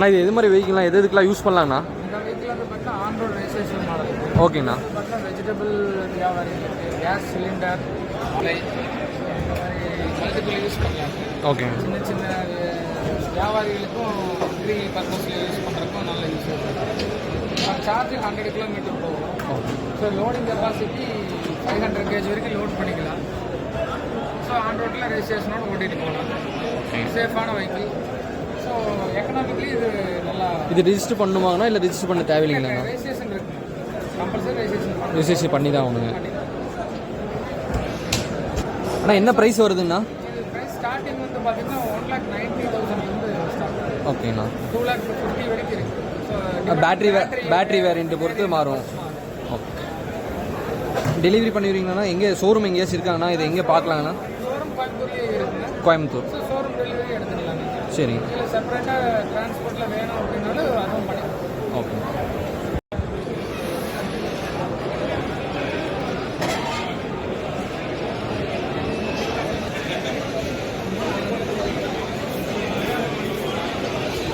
அண்ணா இது எது மாதிரி வெஹிக்கிள்லாம் எதுக்கெல்லாம் யூஸ் பண்ணலாங்கண்ணா? இந்த வெஹிக்கிள் வந்து பார்த்தீங்கன்னா ஆன் ரோட் ரெஜிஸ்ட்ரேஷன் மாடல். ஓகேண்ணா. பார்த்தீங்கன்னா வெஜிடபிள் வியாபாரி, கேஸ் சிலிண்டர், மல்டிபிள் யூஸ் பண்ணலாம். ஓகே. சின்ன சின்ன வியாபாரிகளுக்கும் அக்ரி பர்பஸில் யூஸ் பண்ணுறதுக்கும் நல்ல யூஸ் ஆகும். சார்ஜ் 100 கிலோமீட்டர் போகும். ஸோ லோடிங் கெப்பாசிட்டி 500 kg வரைக்கும் லோட் பண்ணிக்கலாம். ஸோ ஆன் ரோட்டில் ரெஜிஸ்ட்ரேஷனோடு ஓட்டிகிட்டு போகலாம். சேஃபான வெஹிக்கிள். ஸோ எக்கனாமிக்கலி இது நல்லா. இது ரிஜிஸ்டர் பண்ணுவாங்கன்னா இல்லை ரிஜிஸ்டர் பண்ண தேவையில்லைங்கண்ணா? ரெஜிஸ்ட்ரேஷன் இருக்குங்க, கம்பல்சரி ரெஜிஸ்ட்ரேஷன் பண்ணி தான் ஆகணுங்க. ஆனால் என்ன ப்ரைஸ் வருதுங்கண்ணா? இது ப்ரைஸ் ஸ்டார்டிங் வந்து பார்த்தீங்கன்னா 1,90,000 ஸ்டார்ட். ஓகேண்ணா. 2,50,000 வரைக்கும் இருக்குது. ஸோ பேட்டரி வேரியண்ட்டு பொறுத்து மாறும். ஓகே. டெலிவரி பண்ணிடுவீங்களாண்ணா? எங்கே ஷோரூம் எங்கேயாச்சும் இருக்காங்கண்ணா? இது எங்கே பார்க்கலாங்கண்ணா? ஷோரூம் கோயம்புத்தூர்லேயே இருக்குங்க. கோயம்புத்தூர். ஸோ ஷோரூம் டெலிவரி எடுத்துக்கலாம். சரி. இல்லை செப்பரேட்டாக டிரான்ஸ்போர்ட்டில் வேணும் அப்படின்னாலும் அதுவும் பண்ணிக்கலாம். ஓகே.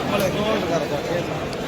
உங்களுக்கு